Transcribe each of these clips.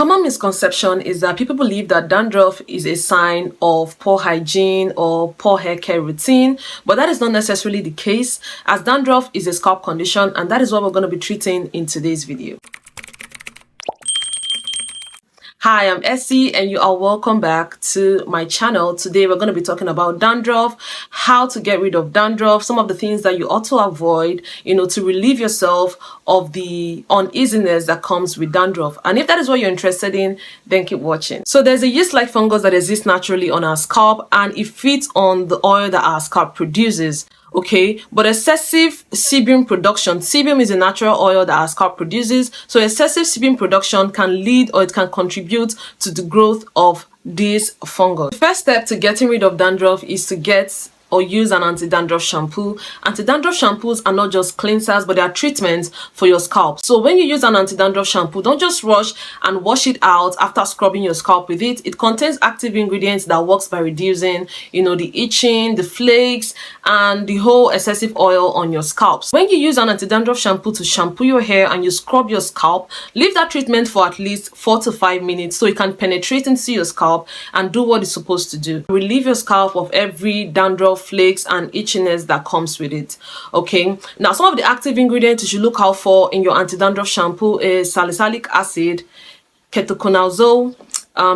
common misconception is that people believe that dandruff is a sign of poor hygiene or poor hair care routine, but that is not necessarily the case, as dandruff is a scalp condition, and that is what we're going to be treating in today's video. Hi, I'm Essie and you are welcome back to my channel. Today we're going to be talking about dandruff, how to get rid of dandruff, some of the things that you ought to avoid, to relieve yourself of the uneasiness that comes with dandruff. And if that is what you're interested in, then keep watching. So there's a yeast-like fungus that exists naturally on our scalp and it feeds on the oil that our scalp produces. Okay, but excessive sebum production, sebum is a natural oil that our scalp produces, so excessive sebum production can lead or it can contribute to the growth of this fungus. The first step to getting rid of dandruff is to get or use an anti-dandruff shampoo. Anti-dandruff shampoos are not just cleansers, but they are treatments for your scalp. So when you use an anti-dandruff shampoo, don't just rush and wash it out after scrubbing your scalp with it. It contains active ingredients that works by reducing, the itching, the flakes, and the whole excessive oil on your scalp. When you use an anti-dandruff shampoo to shampoo your hair and you scrub your scalp, leave that treatment for at least 4 to 5 minutes so it can penetrate into your scalp and do what it's supposed to do. Relieve your scalp of every dandruff, flakes and itchiness that comes with it. Okay, now some of the active ingredients you should look out for in your anti-dandruff shampoo is salicylic acid, ketoconazole,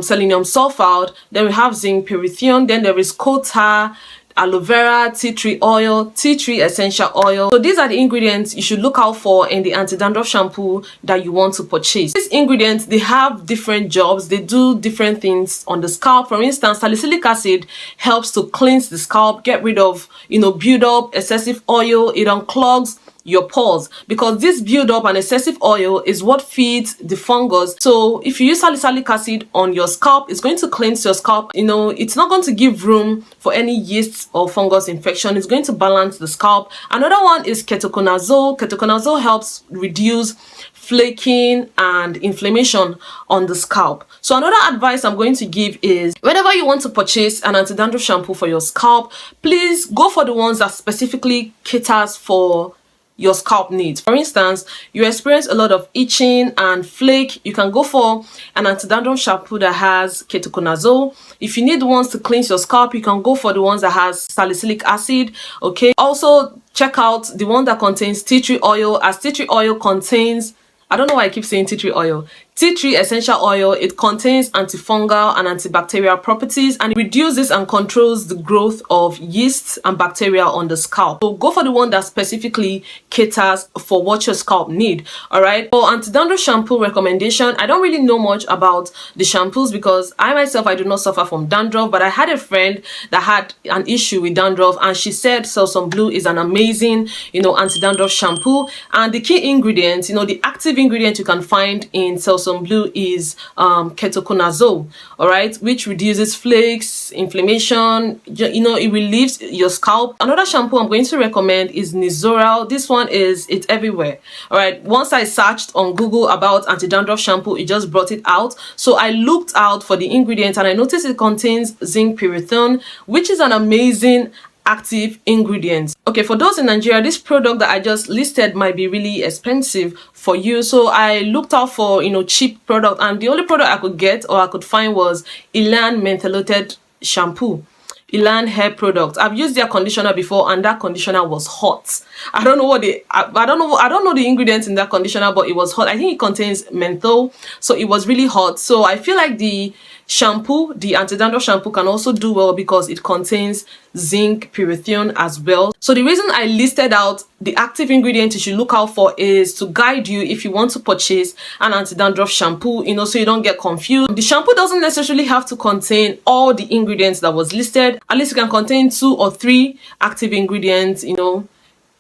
selenium sulfate, then we have zinc pyrithione, then there is coal tar, aloe vera, tea tree oil, tea tree essential oil. So these are the ingredients you should look out for in the anti-dandruff shampoo that you want to purchase. These ingredients, they have different jobs, they do different things on the scalp. For instance, salicylic acid helps to cleanse the scalp, get rid of build up excessive oil. It unclogs your pores because this build up and excessive oil is what feeds the fungus. So if you use salicylic acid on your scalp, it's going to cleanse your scalp. It's not going to give room for any yeast or fungus infection. It's going to balance the scalp. Another one is ketoconazole. Ketoconazole helps reduce flaking and inflammation on the scalp. So another advice I'm going to give is whenever you want to purchase an anti-dandruff shampoo for your scalp, please go for the ones that specifically caters for your scalp needs. For instance, you experience a lot of itching and flake, you can go for an anti-dandruff shampoo that has ketoconazole. If you need ones to cleanse your scalp, you can go for the ones that has salicylic acid. Okay, also check out the one that contains tea tree oil, as tea tree oil contains, I don't know why I keep saying tea tree oil, tea tree essential oil. It contains antifungal and antibacterial properties and it reduces and controls the growth of yeast and bacteria on the scalp. So go for the one that specifically caters for what your scalp need. All right, for anti-dandruff shampoo recommendation, I don't really know much about the shampoos because I myself, I do not suffer from dandruff, but I had a friend that had an issue with dandruff and she said Selsun Blue is an amazing anti-dandruff shampoo. And the key ingredients, the active ingredient you can find in Selsun Blue is ketoconazole, all right, which reduces flakes, inflammation, it relieves your scalp. Another shampoo I'm going to recommend is Nizoral. This one it's everywhere. All right, once I searched on Google about anti-dandruff shampoo, it just brought it out. So I looked out for the ingredients and I noticed it contains zinc pyrithione, which is an amazing active ingredients. Okay, for those in Nigeria, this product that I just listed might be really expensive for you, so I looked out for cheap product, and the only product I could get or I could find was Elan mentholated shampoo, Elan hair product. I've used their conditioner before and that conditioner was hot. I don't know the ingredients in that conditioner, but it was hot. I think it contains menthol, so it was really hot. So I feel like the shampoo, the anti-dandruff shampoo, can also do well because it contains zinc pyrithione as well. So the reason I listed out the active ingredient you should look out for is to guide you if you want to purchase an anti-dandruff shampoo, so you don't get confused. The shampoo doesn't necessarily have to contain all the ingredients that was listed. At least it can contain 2 or 3 active ingredients.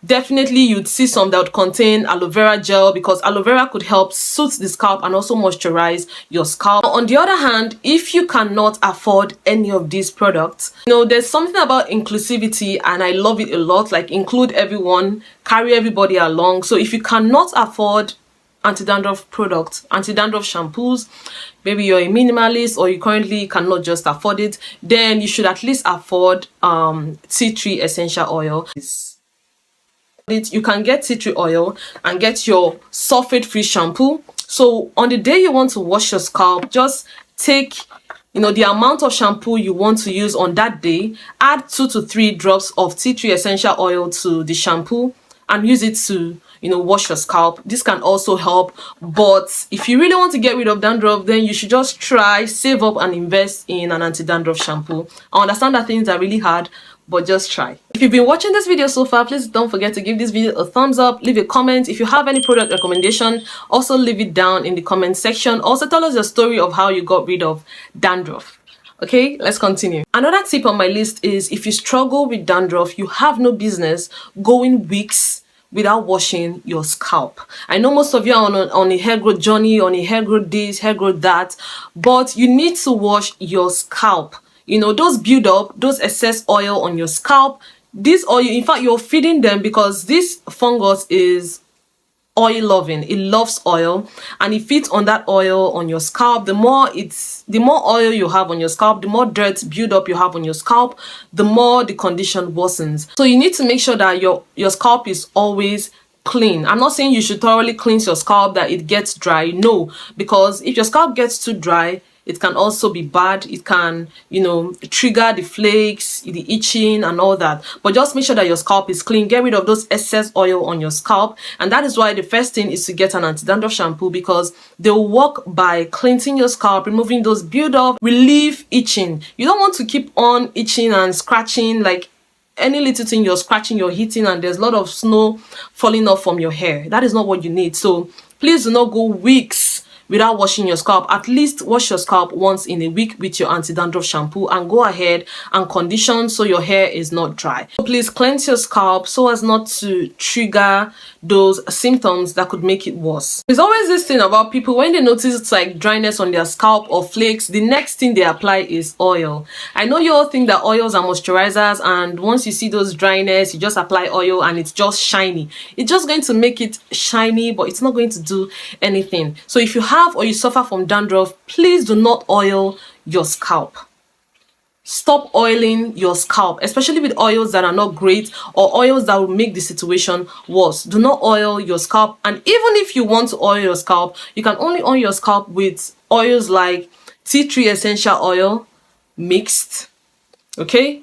Definitely you'd see some that would contain aloe vera gel because aloe vera could help soothe the scalp and also moisturize your scalp. On the other hand, if you cannot afford any of these products, there's something about inclusivity and I love it a lot, like include everyone, carry everybody along. So if you cannot afford anti-dandruff products, anti-dandruff shampoos, maybe you're a minimalist or you currently cannot just afford it, then you should at least afford tea tree essential oil. You can get tea tree oil and get your sulfate free shampoo. So on the day you want to wash your scalp, just take the amount of shampoo you want to use on that day, add 2 to 3 drops of tea tree essential oil to the shampoo and use it to wash your scalp. This can also help, but if you really want to get rid of dandruff, then you should just try, save up and invest in an anti-dandruff shampoo. I understand that things are really hard, but just try. If you've been watching this video so far, please don't forget to give this video a thumbs up, leave a comment. If you have any product recommendation, also leave it down in the comment section. Also tell us your story of how you got rid of dandruff. Okay, let's continue. Another tip on my list is, if you struggle with dandruff, you have no business going weeks without washing your scalp. I know most of you are on a hair growth journey, on a hair growth this, hair growth that, but you need to wash your scalp. Those build up, those excess oil on your scalp, this oil, in fact, you're feeding them, because this fungus is oil loving. It loves oil and it feeds on that oil on your scalp. The more oil you have on your scalp, the more dirt build up you have on your scalp, the more the condition worsens. So you need to make sure that your scalp is always clean. I'm not saying you should thoroughly cleanse your scalp that it gets dry. No, because if your scalp gets too dry, it can also be bad. It can, trigger the flakes, the itching and all that. But just make sure that your scalp is clean. Get rid of those excess oil on your scalp. And that is why the first thing is to get an anti-dandruff shampoo, because they'll work by cleansing your scalp, removing those build-up, relieve itching. You don't want to keep on itching and scratching, like any little thing you're scratching, you're hitting, and there's a lot of snow falling off from your hair. That is not what you need. So please do not go weeks without washing your scalp. At least wash your scalp once in a week with your anti-dandruff shampoo, and go ahead and condition so your hair is not dry. So please cleanse your scalp so as not to trigger those symptoms that could make it worse. There's always this thing about people, when they notice it's like dryness on their scalp or flakes, the next thing they apply is oil. I know you all think that oils are moisturizers, and once you see those dryness, you just apply oil and it's just shiny. It's just going to make it shiny, but it's not going to do anything. So if you have or you suffer from dandruff, please do not oil your scalp. Stop oiling your scalp, especially with oils that are not great or oils that will make the situation worse. Do not oil your scalp. And even if you want to oil your scalp, you can only oil your scalp with oils like tea tree essential oil mixed, okay?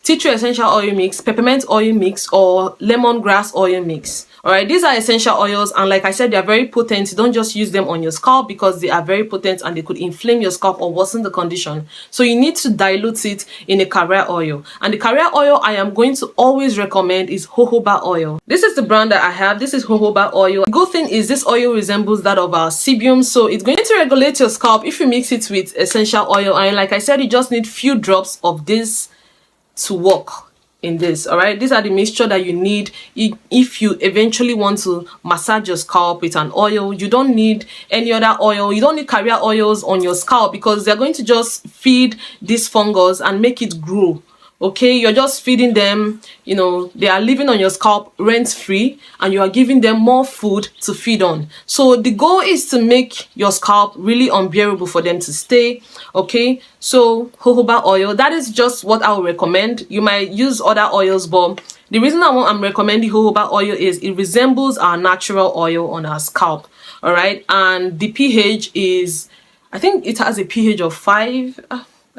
Tea tree essential oil mix, peppermint oil mix, or lemongrass oil mix. All right, these are essential oils, and like I said, they are very potent. You don't just use them on your scalp, because they are very potent and they could inflame your scalp or worsen the condition. So you need to dilute it in a carrier oil. And the carrier oil I am going to always recommend is jojoba oil. This is the brand that I have. This is jojoba oil. The good thing is this oil resembles that of our sebum, so it's going to regulate your scalp if you mix it with essential oil. And like I said, you just need few drops of this to work in this. All right, these are the mixture that you need if you eventually want to massage your scalp with an oil. You don't need any other oil. You don't need carrier oils on your scalp, because they're going to just feed this fungus and make it grow. Okay, you're just feeding them, they are living on your scalp rent free, and you are giving them more food to feed on. So the goal is to make your scalp really unbearable for them to stay. Okay, so jojoba oil, that is just what I would recommend. You might use other oils, but the reason I'm recommending jojoba oil is it resembles our natural oil on our scalp. All right, and the pH is, I think it has a pH of 5.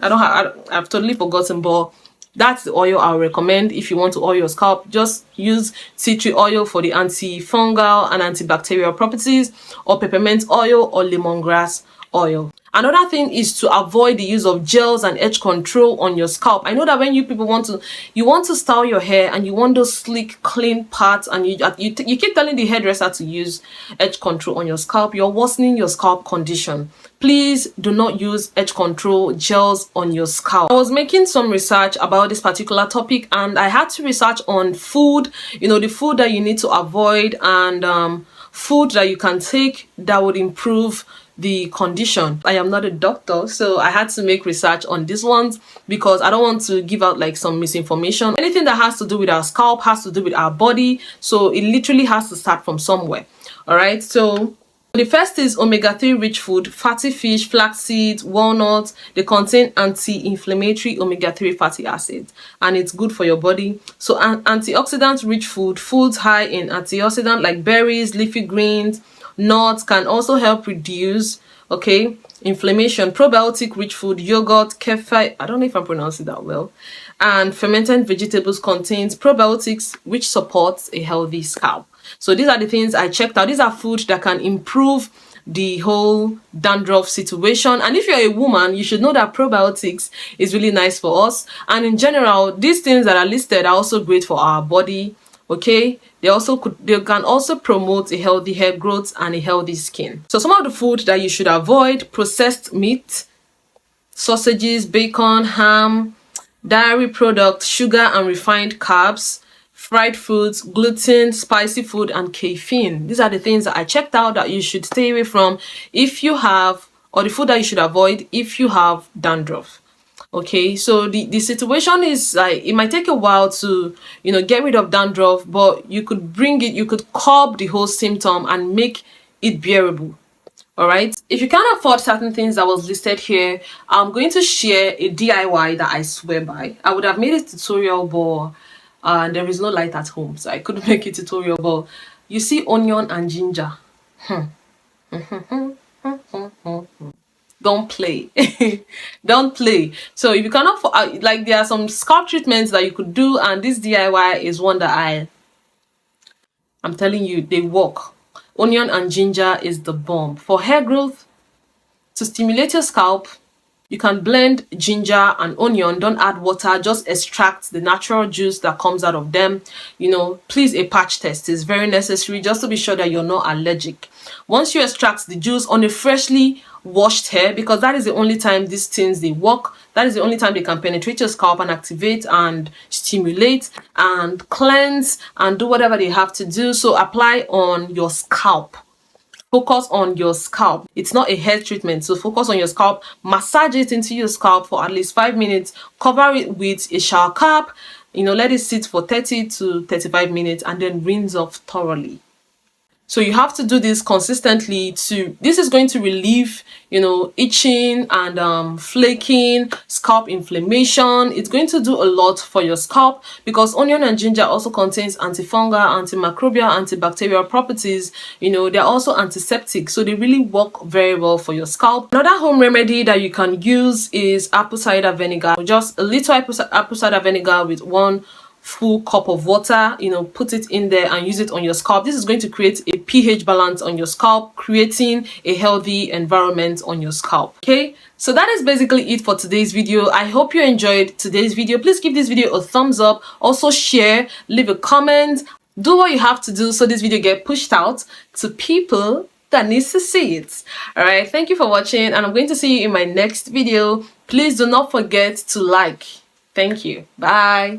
I've totally forgotten, but that's the oil I'll recommend if you want to oil your scalp. Just use tea tree oil for the antifungal and antibacterial properties, or peppermint oil or lemongrass oil. Another thing is to avoid the use of gels and edge control on your scalp. I know that when you people want to style your hair and you want those sleek, clean parts, and you keep telling the hairdresser to use edge control on your scalp, you're worsening your scalp condition. Please do not use edge control gels on your scalp. I was making some research about this particular topic, and I had to research on food, the food that you need to avoid, and food that you can take that would improve the condition. I am not a doctor, so I had to make research on these ones, because I don't want to give out like some misinformation. Anything that has to do with our scalp has to do with our body, so it literally has to start from somewhere. All right, so the first is omega-3 rich food, fatty fish, flax seeds, walnuts. They contain anti-inflammatory omega-3 fatty acids, and it's good for your body. So antioxidant rich food, foods high in antioxidant like berries, leafy greens, nuts can also help reduce, okay, inflammation. Probiotic rich food, yogurt, kefir, I don't know if I'm pronouncing that well, and fermented vegetables contains probiotics which supports a healthy scalp. So these are the things I checked out. These are foods that can improve the whole dandruff situation. And if you're a woman, you should know that probiotics is really nice for us. And in general, these things that are listed are also great for our body. Okay, they can also promote a healthy hair growth and a healthy skin. So some of the food that you should avoid: processed meat, sausages, bacon, ham, dairy products, sugar and refined carbs, fried foods, gluten, spicy food, and caffeine. These are the things that I checked out that you should stay away from if you have, or the food that you should avoid if you have dandruff. Okay, so the situation is like, it might take a while to, you know, get rid of dandruff, but you could curb the whole symptom and make it bearable. All right, if you can't afford certain things that was listed here, I'm going to share a DIY that I swear by. I would have made a tutorial, but there is no light at home, so I couldn't make a tutorial. But you see onion and ginger, don't play. Don't play. So if you cannot, like, there are some scalp treatments that you could do, and this DIY is one that I'm telling you, they work. Onion and ginger is the bomb for hair growth. To stimulate your scalp, you can blend ginger and onion. Don't add water, just extract the natural juice that comes out of them. You know, please, a patch test is very necessary just to be sure that you're not allergic. Once you extract the juice on a freshly washed hair, because that is the only time these things they work, that is the only time they can penetrate your scalp and activate and stimulate and cleanse and do whatever they have to do. So apply on your scalp. Focus on your scalp. It's not a hair treatment, so focus on your scalp. Massage it into your scalp for at least 5 minutes. Cover it with a shower cap. You know, let it sit for 30 to 35 minutes and then rinse off thoroughly. So you have to do this consistently. This is going to relieve, you know, itching and flaking, scalp inflammation. It's going to do a lot for your scalp because onion and ginger also contains antifungal, antimicrobial, antibacterial properties. You know, they're also antiseptic, so they really work very well for your scalp. Another home remedy that you can use is apple cider vinegar. Just a little apple cider vinegar with 1 full cup of water, you know, put it in there and use it on your scalp. This is going to create a pH balance on your scalp, creating a healthy environment on your scalp. Okay, so that is basically it for today's video. I hope you enjoyed today's video. Please give this video a thumbs up, also share, leave a comment, do what you have to do so this video get pushed out to people that needs to see it. All right, thank you for watching, and I'm going to see you in my next video. Please do not forget to like. Thank you. Bye.